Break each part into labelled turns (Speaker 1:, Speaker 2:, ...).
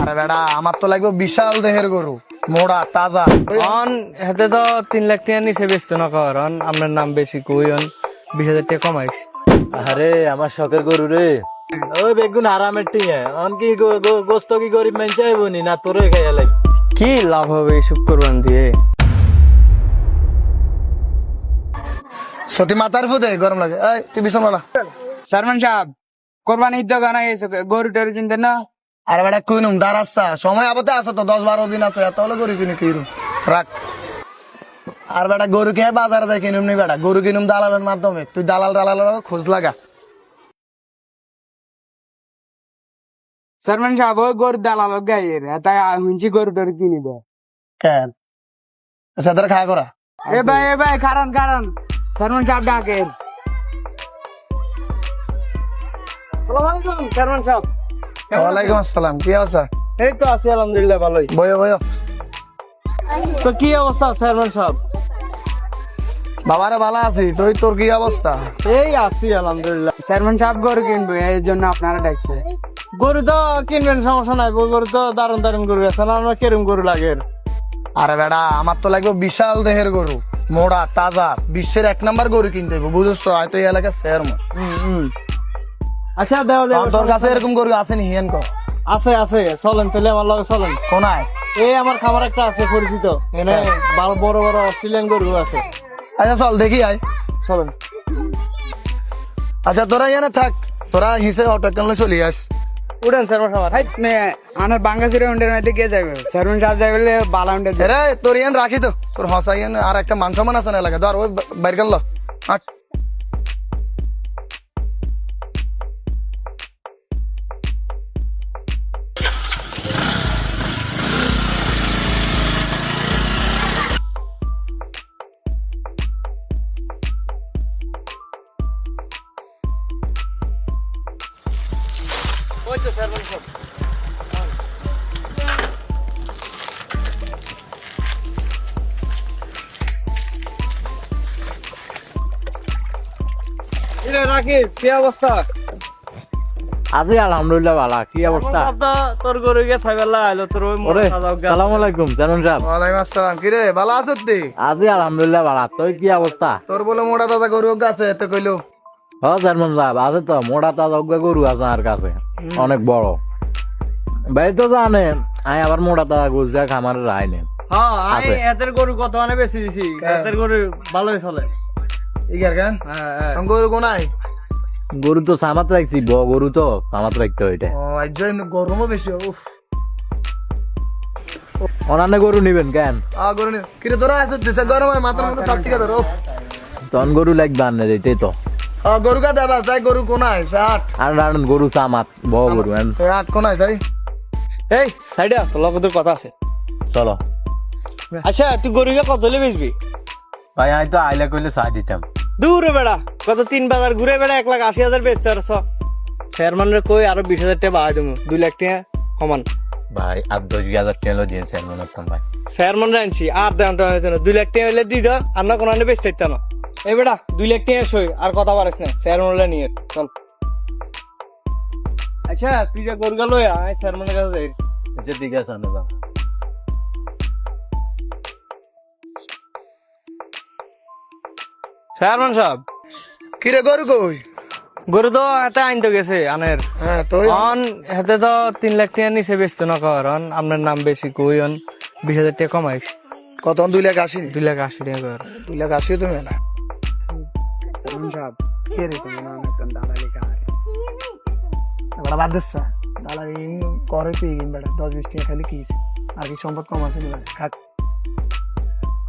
Speaker 1: আরে বেটা আমার তো লাগবে বিশাল দেহের গরু, মোড়া তাজা।
Speaker 2: অন হাতে তো 3 লাখ টাকা নিচে বেচতো না কারণ আপনার নাম বেশি কই অন 20,000 টাকা কমাইছি।
Speaker 3: আরে আমার শখের গরু রে, ওই বেগুন আরামের টিয়া অন কি গোস্ত কি গরিব মানুষ চাইবো নি না তোরে খাইয়া লাগ
Speaker 2: কি লাভ হবে এসব কোরবান দিয়ে?
Speaker 1: সত্যি মাথার ফুদে গরম লাগে। এই তুই বিছন বলা।
Speaker 4: সারমান সাহেব কোরবানি ঈদ গানা গেছে গরু টরু কিনতেন না?
Speaker 1: আরে বেটা কুইনুম দাঁড়াচ্ছা সময় আবতে আসো তো 10-12 দিন আছে, তাহলে গরু কিনে কিনুম রাখ। আর বেটা গরু কিনে বাজারে যাই কিনুম নি বেটা, গরু কিনুম দালালের মাধ্যমে। তুই দালাল খোঁজ লাগা।
Speaker 4: সারমান সাহেব ওই গরু দালাল গাইয়ের তাই হুঁচি গরু টরু কিনিব।
Speaker 1: কেন আচ্ছা তারা খায় করা।
Speaker 4: এ ভাই কারণ সারমান সাহেব ডাকেন।
Speaker 2: আসসালামু আলাইকুম চেয়ারম্যান সাহেব।
Speaker 1: ওয়ালাইকুম আসসালাম, কি অবস্থা?
Speaker 2: এই তো আছি আলহামদুলিল্লাহ ভালোই।
Speaker 1: বয়ো বয়ো।
Speaker 2: তো কি অবস্থা চেয়ারম্যান সাহেব?
Speaker 1: বাবারে ভালো আছি, তুই তোর কি অবস্থা?
Speaker 2: এই আছি আলহামদুলিল্লাহ।
Speaker 4: সারমান সাহেব গরু কিনবো এর জন্য আপনারা ডাকছে।
Speaker 2: গরু তো কিনবেন সমস্যা নাই, গরু তো দারুণ গরু আছে না, আমরা কেরম গরু লাগে?
Speaker 1: আরে বেটা আমার তো লাগবে বিশাল দেহের গরু, মোড়া তাজা, বিশ্বের 1 নাম্বার গরু কিনতে হইব, বুঝছো? হয়তো এই এলাকার চেয়ারম্যান।
Speaker 2: আচ্ছা দেওয়া যাবে।
Speaker 1: তোর কাছে এরকম গরু আছে নি? হিয়ান কর।
Speaker 2: আছে চলেন তাহলে আমার লগে চলেন।
Speaker 1: কোনায়?
Speaker 2: এই আমার খামার একটা আছে পরিচিত, মানে বড় বড় অস্ট্রেলিয়ান গরু আছে।
Speaker 1: আচ্ছা চল দেখি আয়।
Speaker 2: চলেন।
Speaker 1: আচ্ছা তোরা এখানে থাক, তোরা হিসে অটো কানলে চলি আস।
Speaker 2: উঠেন চেয়ারম্যান সাহেব।
Speaker 4: হাই আনার বাঙ্গাসির উন্ডের মধ্যে কে যাবে? সারমান সাহেব যাবে বলে বালা উন্ডের
Speaker 1: রে তোর ইয়ান রাখি তো, তোর হসা ইয়ান আর একটা মান সম্মান আছে না এলাকা, ধর ওই বাইর করলো হাট।
Speaker 2: ওই তো চেয়ারম্যান সাহেব। রাখি কি অবস্থা?
Speaker 3: আছি আলহামদুলিল্লাহ ভালো। কি অবস্থা?
Speaker 2: তোর গরু গিয়ে ছাইবেলা আইলো তোর ওই
Speaker 3: ওরে
Speaker 2: মোটা দাও গা।
Speaker 3: সালাম আলাইকুম চেয়ারম্যান সাহেব।
Speaker 1: ওয়ালাইকুম আসসালাম, কি রে ভালো আছো তুই?
Speaker 3: আছি আলহামদুলিল্লাহ ভালো। তুই কি অবস্থা?
Speaker 1: তোর বলে মোড়া দাদা গরু আছে এতে কইলো।
Speaker 3: হ চেয়ারম্যান সাহেব আছে তো, মোটা তাজা গরু আছে আমার কাছে অনেক বড়। ভাই তো জানে আমি আবার মোটা তাজা গরু যা খামারে রাই নেই।
Speaker 2: হ্যাঁ আমি
Speaker 3: আছে।
Speaker 2: এদের গরু কত মানে বেশি দিছি, এদের গরু ভালোই চলে।
Speaker 1: ইগার কেন
Speaker 2: হ্যাঁ
Speaker 1: গরু কোনায়?
Speaker 3: গরু তো সামাত রাখছি, গরু তো সামাত রাখতে ওইটা।
Speaker 1: ও আজ এমনি গরমও বেশি। উফ
Speaker 3: অনান্য গরু নিবেন কেন?
Speaker 1: গরু নে কিরে তোরা আছো দেশে গরম হয় মাথার মধ্যে সব ঠিক আছে ধরো।
Speaker 3: তন গরু লাগবে আনে এটাই তো।
Speaker 1: গরু কা দাদা যাই গরু কোনায় ষাট।
Speaker 3: আর রান গরু সামাত বড় গরু এন।
Speaker 1: আট কোনায় যাই।
Speaker 2: এই সাইডে তোর লগে তোর কথা আছে।
Speaker 3: চলো
Speaker 2: আচ্ছা তুই গরুকে কত হলে বেচবি?
Speaker 3: ভাই আমি তো আইলা কইলে চা দিতাম।
Speaker 2: দূরে বেড়া কত 3 বাজার ঘুরে বেড়া 1,80,000 বেচতে আর চেয়ারম্যান রে কই আরো 20,000 টাকা বাড়াই দেবো, 2 লাখ টাকা সমান।
Speaker 3: ভাই আর 10,000 টাকা দিন চেয়ারম্যান ভাই।
Speaker 2: চেয়ারম্যান রে আনছি আর দাম 2 লাখ টাকা হলে দি দাও, আর না কোনো বেচতে দিতাম না। এই বেটা 2 লাখ টাকা সই আর কথা পারিস না, চেয়ারম্যান রে নিয়ে চল। আচ্ছা তুই যা গরু গেল চেয়ারম্যানের কাছে যাই।
Speaker 3: আচ্ছা ঠিক আছে আনে বাবা।
Speaker 2: চেয়ারম্যান সাহেব
Speaker 1: কিরে গরু কই?
Speaker 2: গরু তো হাতে আনতে গেছে আনের।
Speaker 1: হ্যাঁ তো
Speaker 2: অন হাতে তো 3 লাখ টাকা নিচে বেচতো না কারণ আপনার নাম বেশি কই অন 20,000 টাকা কমাইছি।
Speaker 1: কত? 2,80,000।
Speaker 2: 2,80,000 টাকা কর।
Speaker 1: 2,80,000 তুমি না?
Speaker 4: সারমান সাহেব কে রে তুমি না একটা দালালি কার?
Speaker 1: এবার বাদ দিস দালালি করে পেয়ে গেম বেটা 10-20 টাকা খালি কিস আর কি সম্পদ কম আছে না খাক।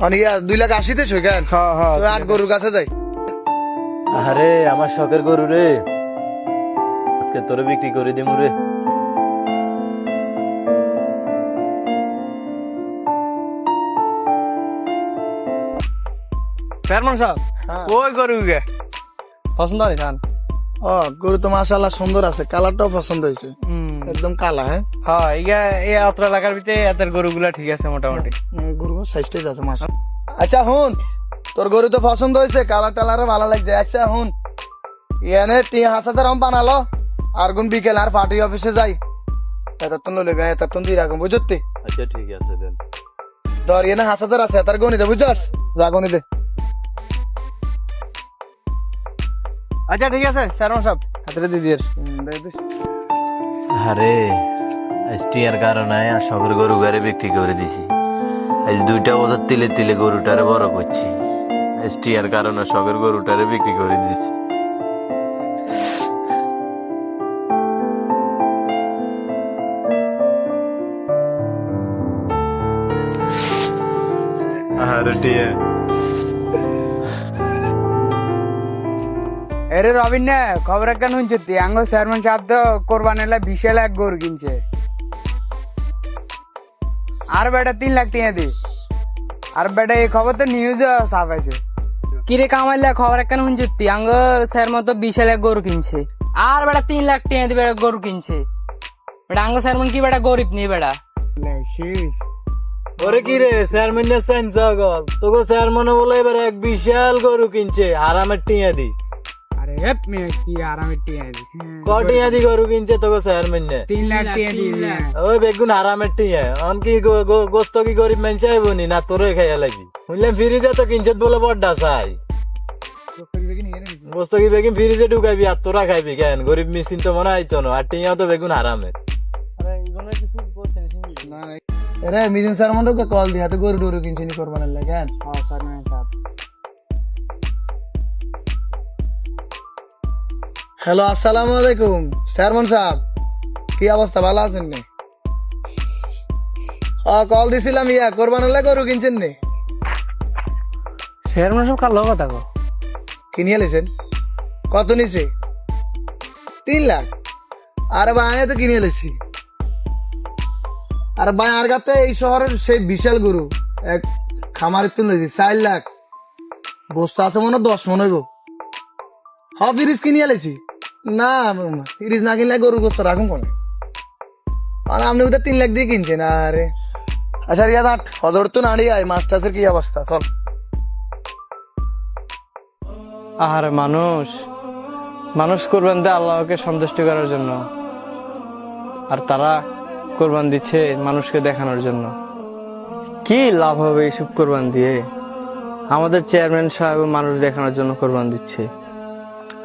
Speaker 1: অনেক 2,80,000 তে ছয় কেন?
Speaker 2: হ্যাঁ
Speaker 1: তুই আট গরুর কাছে যাই।
Speaker 3: আরে আমার শখের গরু রে, আজকে তোরে বিক্রি করে দিমু রে।
Speaker 2: চেয়ারম্যান সাহেব ওই গরু গে পছন্দ হয় খান?
Speaker 1: গরু তো মাশাআল্লাহ সুন্দর আছে, কালারটাও পছন্দ হয়েছে, একদম কালা। হ্যাঁ
Speaker 2: হ্যাঁ ইগা এই অত্র এলাকার ভিতরে এদের গরুগুলা ঠিক আছে মোটামুটি।
Speaker 1: গরু সাইজটাই আছে মাশাআল্লাহ। আচ্ছা হুন, তোর গরু তো পছন্দ হয়েছে, কালার টালারও ভালো লাগছে। আচ্ছা হুন, ইয়ানে 3,000 বানালো আর গুন বিকেল আর পার্টি অফিসে যাই, এতক্ষণ লইলে গায়ে এতক্ষণ দিয়ে রাখুন বুঝতে
Speaker 3: আচ্ছা ঠিক আছে দেন
Speaker 1: ধর এনে 5,000 আছে তার গণিতে বুঝছস যা গণিতে
Speaker 2: আচ্ছা ঠিক আছে চেয়ারম্যান সাহেব
Speaker 1: হাতে দিদির
Speaker 3: আরে এসটিআর কারণে শখের গরু গাড়ি বিক্রি করে দিছি আজ 2টা বছর তিলে তিলে গরুটারে বড় করছি এসটিআর কারণে শখের গরুটারে বিক্রি করে দিছি আরে টিয়া
Speaker 4: এরে রবিন না খবর কেন শুনছি আঙ্গ চেয়ারম্যান সাহেব তো কোরবানি লা 20 লাখ গরু কিনছে আর বেটা 3 লাখ টাকা দি আর বেটা এই খবর তো নিউজে ছাপাইছে
Speaker 5: কিরে কামাইলে খবর কেন শুনছি আঙ্গ স্যার মতো 20 লাখ গরু কিনছে আর বেটা 3 লাখ টাকা দিয়ে বেটা গরু কিনছে বেটা আঙ্গ স্যার কি বেটা গরিব নেই বেটা
Speaker 4: শেষ
Speaker 3: ওরে কি রে চেয়ারম্যানের সাইন জগল তোকে চেয়ারম্যান বলে এবার এক বিশাল গরু কিনছে আরামের টিয়া দি
Speaker 4: আরে হেপ মে কি আরামে টাকা দি
Speaker 3: কটিয়া দি গরু কিনছে তোকে চেয়ারম্যান
Speaker 4: 3 লাখ টাকা দি
Speaker 3: ওই বেগুন আরামের টিয়া অন কি গোস্ত কি গরিব মানুষ আইবনি না তোরে খাইয়া লাগি শুনলাম ফ্রিজে তো কিনছে বলে বড্ডা চাই গোস্ত কি বেগুন ফ্রিজে ঢুকাইবি আর তোরা খাইবি কেন গরিব মিসিন তো মনে আইতো না আর টিয়া তো বেগুন আরামের
Speaker 1: রে মিজিন স্যার মনে কল দিয়ে হাতে গরু টরু কিনছি নি কোরবানির লাগে
Speaker 4: হ্যাঁ চেয়ারম্যান সাহেব
Speaker 1: হ্যালো আসসালামু আলাইকুম চেয়ারম্যান সাহেব কি অবস্থা ভালো আছেন নি কল দিছিলাম কোরবানির লাগে গরু কিনছেন নি
Speaker 2: চেয়ারম্যান সাহেব কালো কথা কো
Speaker 1: কিনিয়ে লেছেন কত নিছে 3 লাখ আরে ভাই আমি তো কিনে লেছি আর ভাই আর কাছে এই শহরের সেই বিশাল গরু এক খামারের তুলে লেছি 4 লাখ বস্তা আছে মনে 10 মনে হইব ফ্রিজ কিনিয়ে লেছি না ফ্রিজ না কিনলে গরুর গোস্ত রাখুন কোনে আর আপনি ওদের 3 লাখ দিয়ে কিনছেন আরে আচ্ছা রিয়াজ আট হজর তো নাড়ি আয় মাস্টার্সের কি অবস্থা চল
Speaker 2: আহারে মানুষ মানুষ কোরবান দেয় আল্লাহকে সন্তুষ্ট করার জন্য আর তারা কোরবান দিচ্ছে মানুষকে দেখানোর জন্য কি লাভ হবে এইসব কোরবান দিয়ে আমাদের চেয়ারম্যান সাহেব মানুষ দেখানোর জন্য কোরবান দিচ্ছে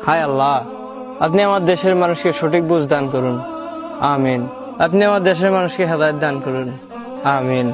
Speaker 2: হায় আল্লাহ আপনি আমার দেশের মানুষকে সঠিক বুঝ দান করুন আমিন আপনি আমার দেশের মানুষকে হেদায়েত দান করুন আমিন